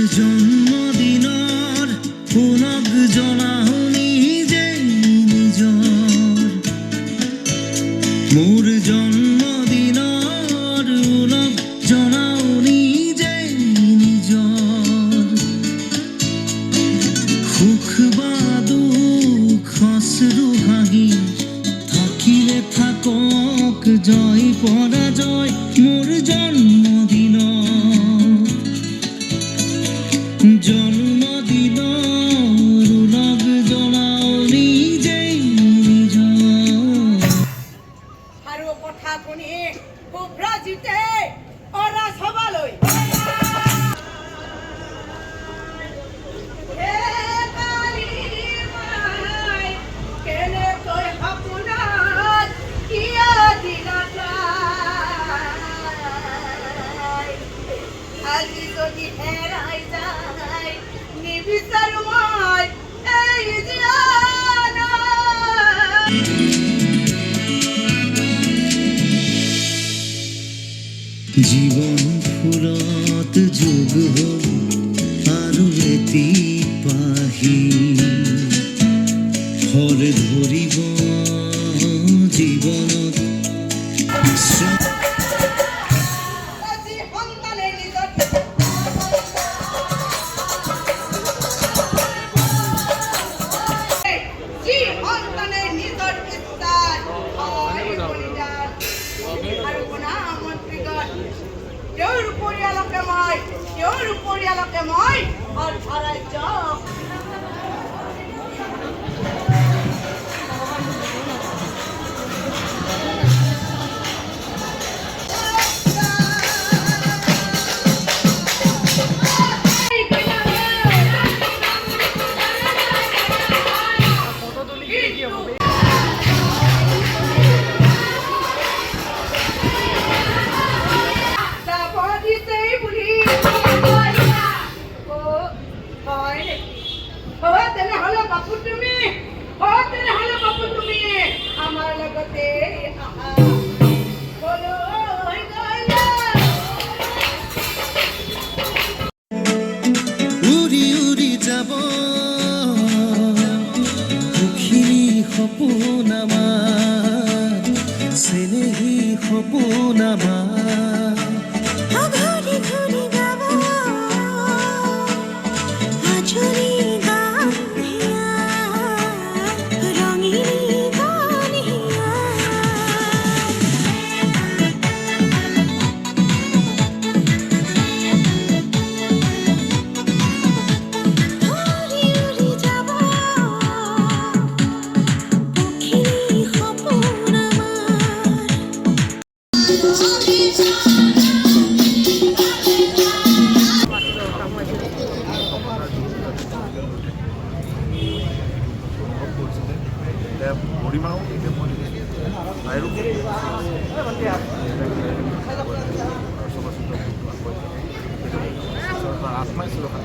জন্মদিনৰ পুনক জনাও নিজেই নিজৰ মোৰ জন্মদিনৰ পুনক জনাও নিজেই নিজৰ সুখ বা দুখ অশ্ৰু হাঁহি থাকিলে থাকক জয় পৰাজয় মোৰ জন্মদিনৰ লগ জনাও নিজেই নিজৰ আৰু কথা শুনি শুভ্ৰজিতে অৰা সভালৈ আজি যদি হেৰাই যায় নিবিচাৰো মই এই জীৱন ফুলত যোগ হ'ল আৰু এটি পাহি ফল ধৰিব জীৱনত পৰিয়ালকে মই অৰ্ধৰাজ্য আমাৰ লগতে উৰি উৰি যাব সুখী সপোন আমাৰ চেনেহী সপোন আমাৰ ঘূৰি ঘূৰি গাব আজৰি গান হিয়া ৰঙিনী গান হিয়া উৰি উৰি যাব পখিলী সপোন পৰিমাও আৰু আত্মাই সুৰক্ষা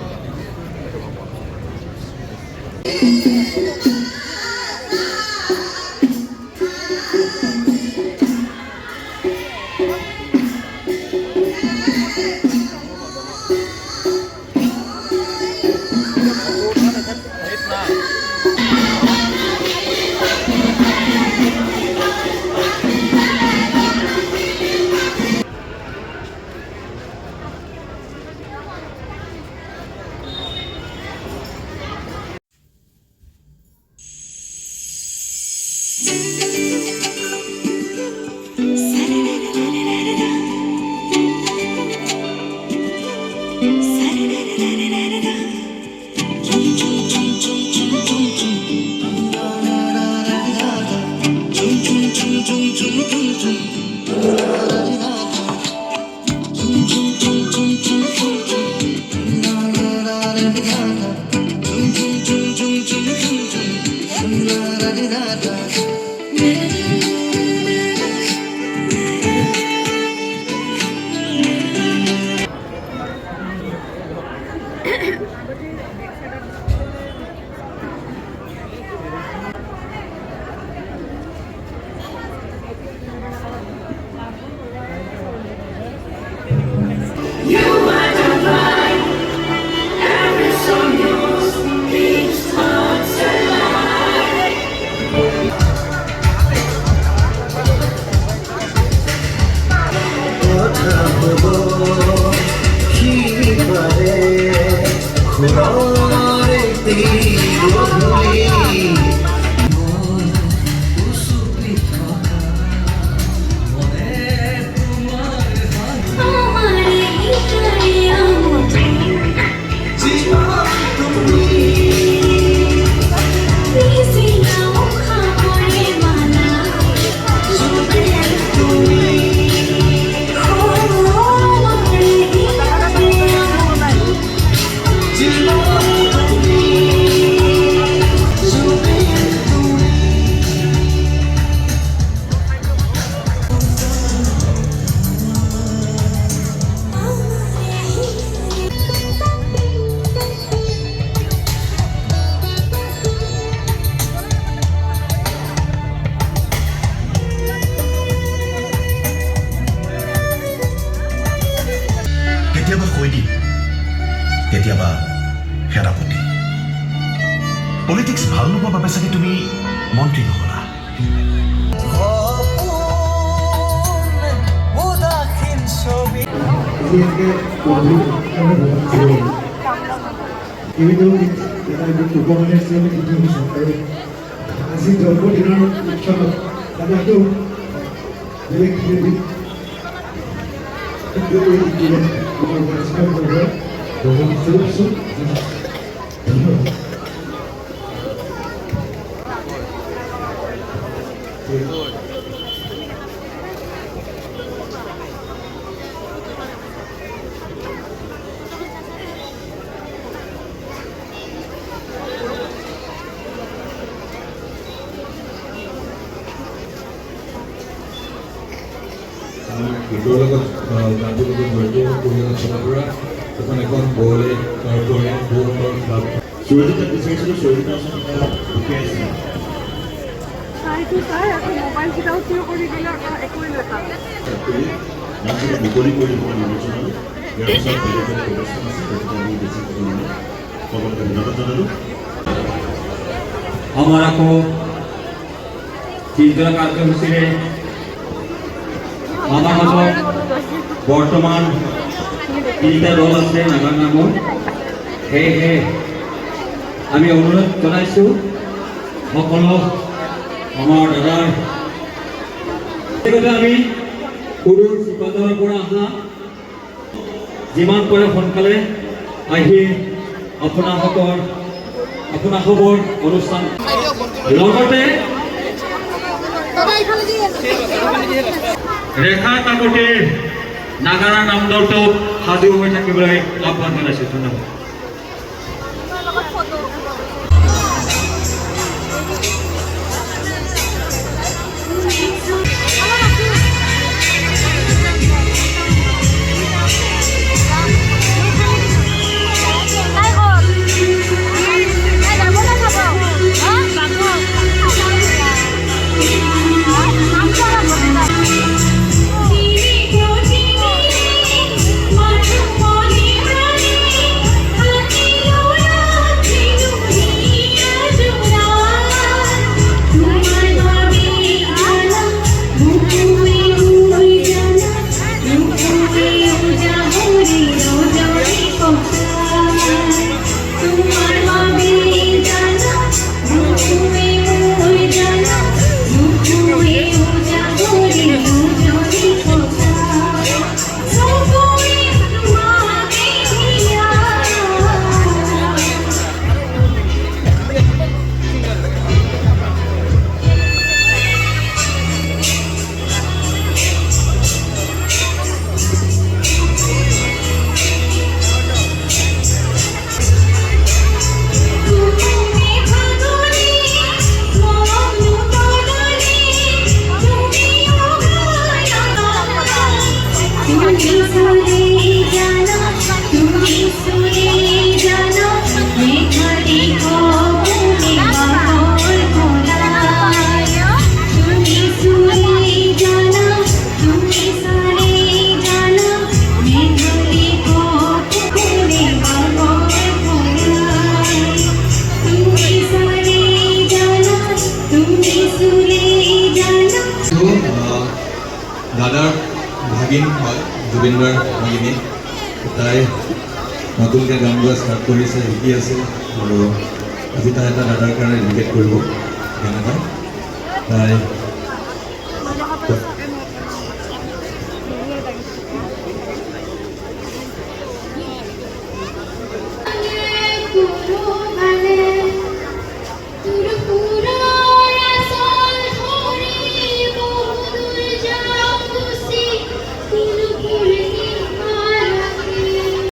কেতিয়াবা সেনাপতি। পলিটিক্স ভাল নোপোৱাৰ বাবে চাগে তুমি মন্ত্ৰী নহলা। আজি জন্মদিনৰ উৎসৱত দাদাটো বেলেগ গীতৰ লগত গানটোৰ লগত জড়িত পৰিয়ালৰ ফালৰ পৰা এখন এখন বলে তাৰ উপৰি বহুতৰ ক্লাব সুৰজিত বিচাৰিছিলোঁ সুৰজিতৰ ওচৰত ৰখি আছিলে। নামটো মুকলি কৰি দিব নিৰ্বাচনত ইয়াৰ পিছত বেলেগ বেলেগ ব্যৱস্থা আছে, গতিকে আমি বেছি কথা নলওঁ। সকলোকে ধন্যবাদ জনালোঁ। আমাৰ আকৌ চিন্তা কাৰ্যসূচীৰে আমাৰ মাজত বৰ্তমান তিনিটা দল আছে নাগা নামৰ। সেয়েহে আমি অনুৰোধ জনাইছোঁ সকলো আমাৰ দাদাৰ আমি সৰুৰ চিপাদাৰৰ পৰা অহা যিমান পাৰে সোনকালে আহি আপোনাসৱৰ অনুষ্ঠান লগতে ৰেখা কাকতিৰ নাগাৰা নামদলটোক সাজু হৈ থাকিবলৈ আহ্বান জনাইছোঁ। ধন্যবাদ। দাদাৰ ভাগিন হয় জুবিনদাৰ ভাগিনী, তাই নতুনকৈ গান গোৱা ষ্টাৰ্ট কৰিছে, শিকি আছে আৰু আজি তাই এটা দাদাৰ কাৰণে ডেডিকেট কৰিব গান এটা। তাই